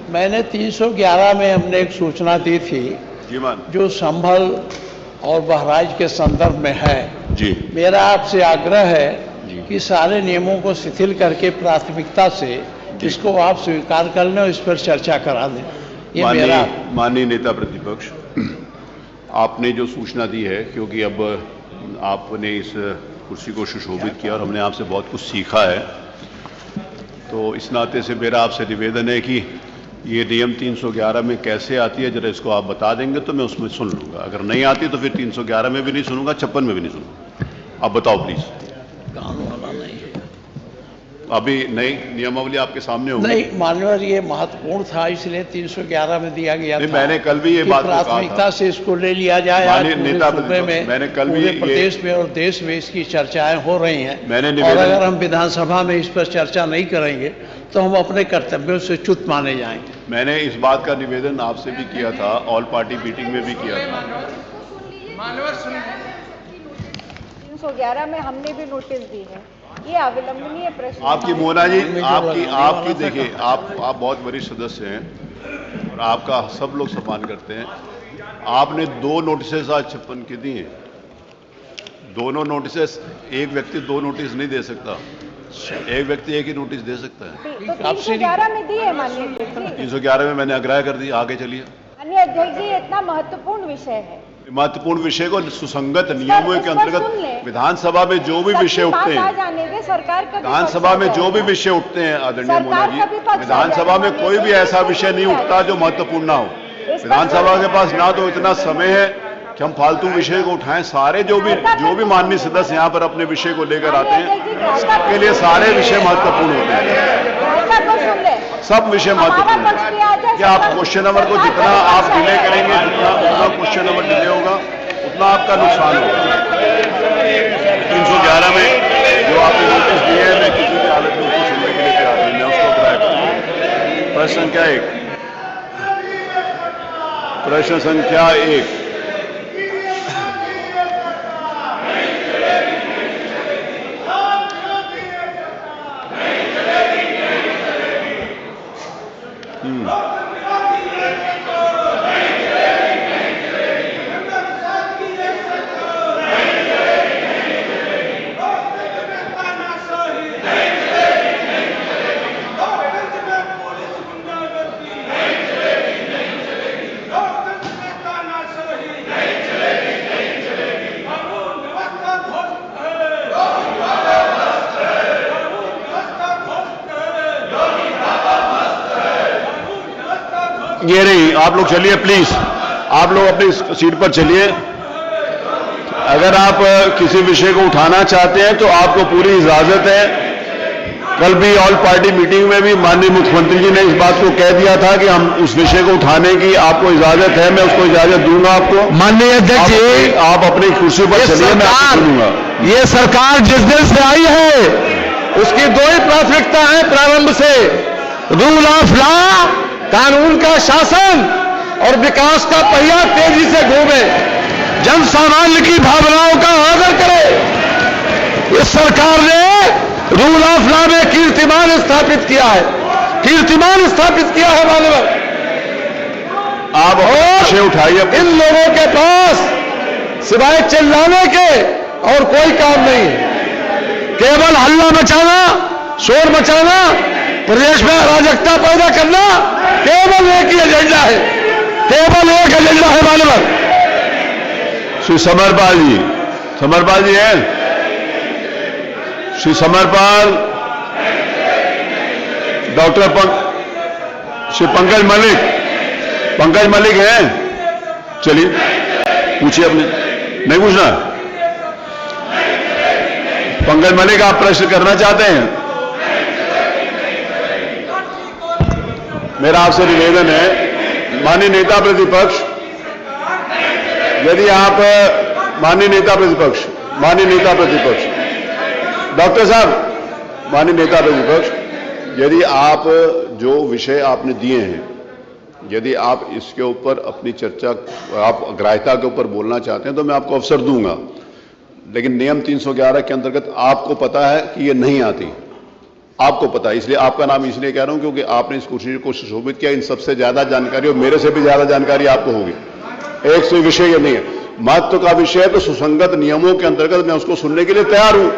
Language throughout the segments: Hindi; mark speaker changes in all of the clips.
Speaker 1: मैंने 311 में हमने एक सूचना दी थी
Speaker 2: जी मान
Speaker 1: जो संभल और बहराइच के संदर्भ में है।
Speaker 2: जी
Speaker 1: मेरा आपसे आग्रह है
Speaker 2: जी।
Speaker 1: कि सारे नियमों को शिथिल करके प्राथमिकता से इसको आप स्वीकार कर लें और इस पर चर्चा करा दें। ये मेरा
Speaker 2: माननीय नेता प्रतिपक्ष, आपने जो सूचना दी है, क्योंकि अब आपने इस कुर्सी को सुशोभित किया और हमने आपसे बहुत कुछ सीखा है, तो इस नाते से मेरा आपसे निवेदन है कि ये नियम 311 में कैसे आती है, जरा इसको आप बता देंगे तो मैं उसमें सुन लूंगा। अगर नहीं आती तो फिर 311 में भी नहीं सुनूंगा, 56 में भी नहीं सुनूंगा। आप बताओ प्लीज।
Speaker 1: कानून वाला नहीं है
Speaker 2: अभी नई नियमावली आपके सामने होगी।
Speaker 1: नहीं मान्यवर, ये महत्वपूर्ण था इसलिए 311 में दिया गया था।
Speaker 2: मैंने कल भी ये बात को कहा था।
Speaker 1: प्राथमिकता से इसको ले लिया जाए। आज
Speaker 2: नेता
Speaker 1: सूबे में,
Speaker 2: मैंने कल भी
Speaker 1: प्रदेश में और देश में इसकी चर्चाएं हो रही हैं।
Speaker 2: मैंने
Speaker 1: और अगर हम विधानसभा में इस पर चर्चा नहीं करेंगे तो हम अपने कर्तव्यों से च्युत माने जाएंगे।
Speaker 2: मैंने इस बात का निवेदन आपसे भी किया था, ऑल पार्टी मीटिंग में भी किया था।
Speaker 3: 311 में हमने भी नोटिस दी है। ये अविलंबनीय प्रश्न।
Speaker 2: आपकी मोना जी, आपकी देखिए, आप बहुत वरिष्ठ सदस्य हैं और आपका सब लोग सम्मान करते हैं। आपने 2 नोटिसेस आज 56 के दिए हैं। दोनों नोटिसेस, एक व्यक्ति 2 नोटिस नहीं दे सकता, एक व्यक्ति एक ही नोटिस दे सकता है।
Speaker 3: तो 311 में दिए माननीय अध्यक्ष जी।
Speaker 2: 311 में मैंने आग्रह कर दी। आगे चलिए।
Speaker 3: माननीय अध्यक्ष जी, इतना महत्वपूर्ण विषय है।
Speaker 2: महत्वपूर्ण विषय को सुसंगत नियमों के अंतर्गत विधानसभा में जो भी विषय उठते हैं, विधानसभा में जो भी विषय उठते हैं आदरणीय मोना जी, विधानसभा में कोई भी ऐसा विषय नहीं उठता जो महत्वपूर्ण ना हो। विधानसभा के पास ना तो इतना समय है कि हम फालतू विषय को उठाएं। सारे जो भी माननीय सदस्य यहाँ पर अपने विषय को लेकर आते हैं, सबके लिए सारे विषय महत्वपूर्ण होते हैं। सब विषय महत्वपूर्ण है। क्या आप क्वेश्चन नंबर को जितना आप डिले करेंगे, जितना क्वेश्चन नंबर डिले होगा, उतना आपका नुकसान होगा। 311 में जो आपने नोटिस दिए हैं, मैं किसी भी हालत में उसको सुनने के लिए तैयार नहीं, मैं उसको अप्लाई करूंगा। प्रश्न संख्या 1। प्रश्न संख्या 1। ये नहीं, आप लोग चलिए प्लीज, आप लोग अपनी सीट पर चलिए। अगर आप किसी विषय को उठाना चाहते हैं तो आपको पूरी इजाजत है। कल भी ऑल पार्टी मीटिंग में भी माननीय मुख्यमंत्री जी ने इस बात को कह दिया था कि हम उस विषय को उठाने की आपको इजाजत है, मैं उसको इजाजत दूंगा आपको।
Speaker 4: माननीय अध्यक्ष जी,
Speaker 2: आप अपनी कुर्सी पर चलिए, मैं आपको सुनूंगा।
Speaker 4: ये सरकार जिस दिन से आई है उसकी 2 ही प्राथमिकता है प्रारंभ से, रूल ऑफ लॉ, कानून का शासन, और विकास का पहिया तेजी से घूमे, जन सामान्य की भावनाओं का आदर करे। इस सरकार ने रूल ऑफ लॉ में कीर्तिमान स्थापित किया है, कीर्तिमान स्थापित किया है मानव।
Speaker 2: आप विषय उठाइए।
Speaker 4: इन लोगों के पास सिवाय चिल्लाने के और कोई काम नहीं है। केवल हल्ला मचाना, शोर मचाना, प्रदेश में अराजकता पैदा करना, केवल एक ही एजेंडा है, केवल एक एजेंडा है मानव।
Speaker 2: श्री समरपाल जी हैं? श्री समरपाल, डॉक्टर श्री पंकज मलिक हैं? चलिए पूछिए। अपने नहीं पूछना? पंकज मलिक, आप प्रश्न करना चाहते हैं? मेरा आपसे निवेदन है, माननीय नेता प्रतिपक्ष, यदि आप माननीय नेता प्रतिपक्ष डॉक्टर साहब, माननीय नेता प्रतिपक्ष, यदि आप जो विषय आपने दिए हैं, यदि आप इसके ऊपर अपनी चर्चा, आप ग्राह्यता के ऊपर बोलना चाहते हैं तो मैं आपको अवसर दूंगा, लेकिन नियम 311 के अंतर्गत आपको पता है कि ये नहीं आती। आपको पता है, इसलिए आपका नाम इसलिए कह रहा हूं क्योंकि आपने इस कुर्सी को सुशोभित किया। इन सबसे ज्यादा जानकारी और मेरे से भी ज्यादा जानकारी आपको होगी। एक से विषय ये नहीं है, महत्व का विषय है, तो सुसंगत नियमों के अंतर्गत मैं उसको सुनने के लिए तैयार हूं।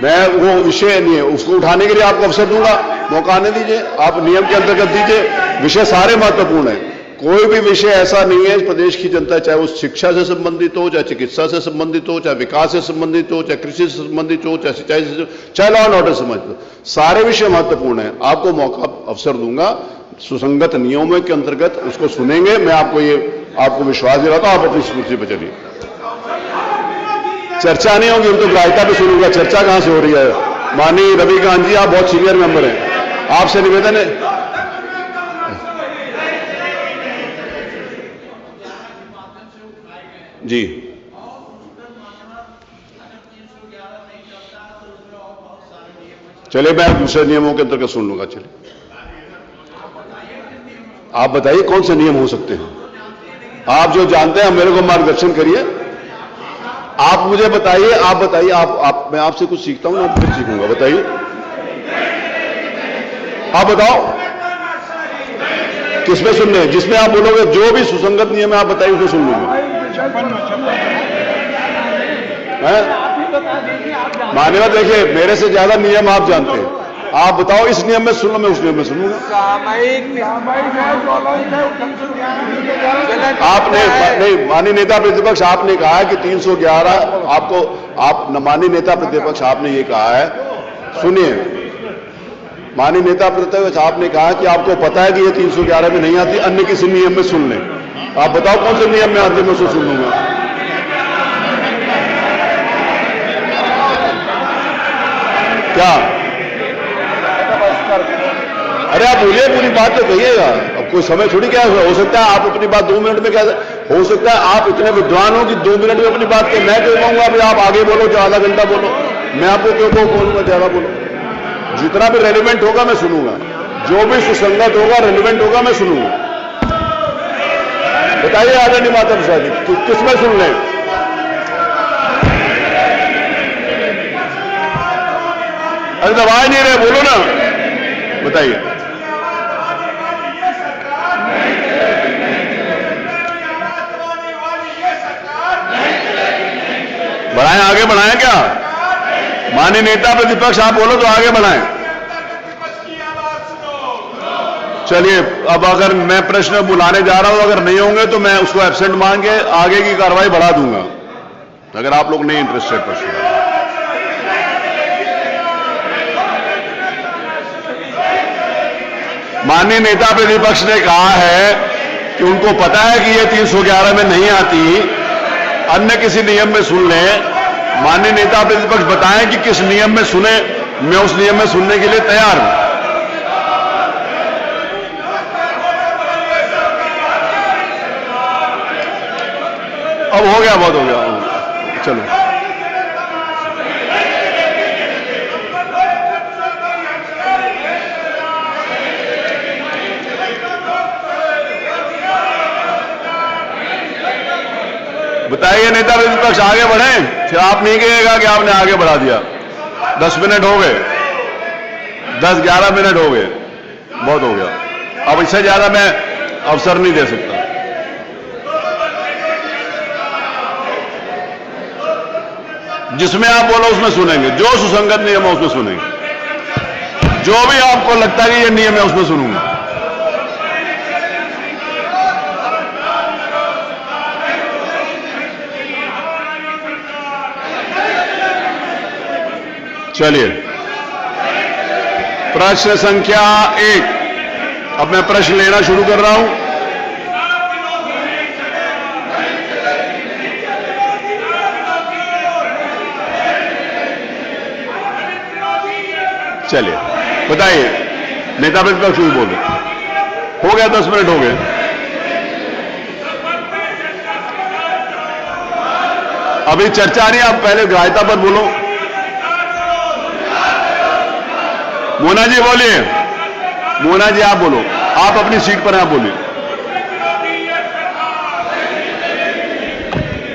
Speaker 2: मैं वो विषय नहीं है, उसको उठाने के लिए आपको अवसर दूंगा, मौका आने दीजिए, आप नियम के अंतर्गत दीजिए। विषय सारे महत्वपूर्ण है, कोई भी विषय ऐसा नहीं है प्रदेश की जनता, चाहे वो शिक्षा से संबंधित हो, चाहे चिकित्सा से संबंधित हो, चाहे विकास से संबंधित हो, चाहे कृषि से संबंधित हो, चाहे सिंचाई से, चाहे लॉ एंड ऑर्डर से संबंधित हो, सारे विषय महत्वपूर्ण है। आपको मौका अवसर दूंगा, सुसंगत नियमों के अंतर्गत उसको सुनेंगे। मैं आपको विश्वास दिलाता हूं, आप अपनी स्मृति पर चलिए। चर्चा नहीं होगी, हम तो ग्राह्यता भी सुनूंगा, चर्चा कहां से हो रही है। माननीय रविकांत जी, आप बहुत सीनियर मेंबर हैं, आपसे निवेदन है। जी चलिए, मैं दूसरे नियमों के अंतर्गत सुन लूंगा। चलिए आप बताइए कौन से नियम हो सकते हैं, आप जो जानते हैं मेरे को मार्गदर्शन करिए। आप मुझे बताइए, आप बताइए, मैं आपसे कुछ सीखता हूं ना, फिर सीखूंगा। बताइए, आप बताओ किसमें सुनने हैं, जिसमें आप बोलोगे जो भी सुसंगत नियम है आप बताइए, उसमें सुन लूंगा। मान्यवर, देखिए मेरे से ज्यादा नियम आप जानते हैं, आप बताओ इस नियम में सुन लो, मैं उस नियम में सुनूंगा। आपने नहीं, माननीय नेता प्रतिपक्ष, आपने कहा है कि 311 आप माननीय नेता प्रतिपक्ष आपने ये कहा है, सुनिए माननीय नेता प्रतिपक्ष, आपने कहा कि आपको पता है कि ये 311 में नहीं आती, अन्य किसी नियम में सुन लें। आप बताओ कौन से नियम में आती है, मैं उसको सुन लूंगा। क्या? अरे आप बोलिए, पूरी बात तो कहिएगा, अब कोई समय थोड़ी क्या हो सकता है आप अपनी बात 2 मिनट में, क्या हो सकता है आप इतने विद्वान हो कि 2 मिनट में अपनी बात कहें। मैं क्यों कहूंगा भाई आप आगे बोलो, जो आधा घंटा बोलो, मैं आपको क्यों बोलूंगा ज्यादा बोलो। जितना भी रेलिवेंट होगा मैं सुनूंगा, जो भी सुसंगत होगा, रेलिवेंट होगा, मैं सुनूंगा। बताइए आदरणीय माता प्रसाद जी, किसमें सुन लें? अरे दबाए नहीं रहे, बोलो ना, बताइए। बढ़ाएं, आगे बढ़ाएं क्या? माननीय नेता प्रतिपक्ष आप बोलो तो आगे बढ़ाएं। चलिए, अब अगर मैं प्रश्न बुलाने जा रहा हूं, अगर नहीं होंगे तो मैं उसको एब्सेंट मान के आगे की कार्रवाई बढ़ा दूंगा, अगर आप लोग नहीं इंटरेस्टेड प्रश्न। माननीय नेता प्रतिपक्ष ने कहा है कि उनको पता है कि ये 311 में नहीं आती, अन्य किसी नियम में सुन लें। माननीय नेता प्रतिपक्ष बताएं कि किस नियम में सुने, मैं उस नियम में सुनने के लिए तैयार हूं। अब हो गया, बहुत हो गया, चलो। बताइए नेता प्रतिपक्ष, आगे बढ़ें, फिर आप नहीं कहिएगा कि आपने आगे बढ़ा दिया। 10 मिनट हो गए, 10-11 मिनट हो गए, बहुत हो गया। अब इससे ज्यादा मैं अवसर नहीं दे सकता। जिसमें आप बोलो उसमें सुनेंगे, जो सुसंगत नियम है उसमें सुनेंगे, जो भी आपको लगता है कि ये नियम है उसमें सुनूंगा। चलिए, प्रश्न संख्या 1, अब मैं प्रश्न लेना शुरू कर रहा हूं। चलिए, बताइए, नेता प्रतिपक्ष भी बोले, हो गया 10 मिनट हो गए। अभी चर्चा नहीं, आप पहले ग्राह्यता पर बोलो। मोना जी बोलिए, मोना जी आप बोलो, आप अपनी सीट पर हैं, आप बोलिए।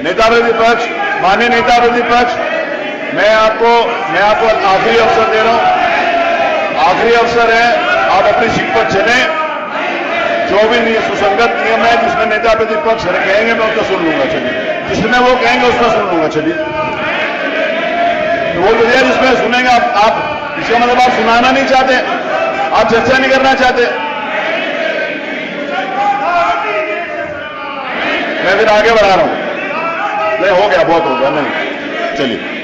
Speaker 2: नेता प्रतिपक्ष, माननीय नेता प्रतिपक्ष, मैं आपको आखिरी अवसर दे रहा हूं, आखिरी अवसर है, आप अपनी सीट पर चलें। जो भी सुसंगत नियम है जिसमें नेता प्रतिपक्ष कहेंगे मैं उसका सुन लूंगा, चलिए, जिसमें वो कहेंगे उसका सुन लूंगा, चलिए। तो वो तो है जिसमें सुनेंगे आप इसका मतलब आप सुनाना नहीं चाहते, आप चर्चा नहीं करना चाहते। मैं फिर आगे बढ़ा रहा हूं, नहीं हो गया, बहुत हो गया, नहीं, चलिए।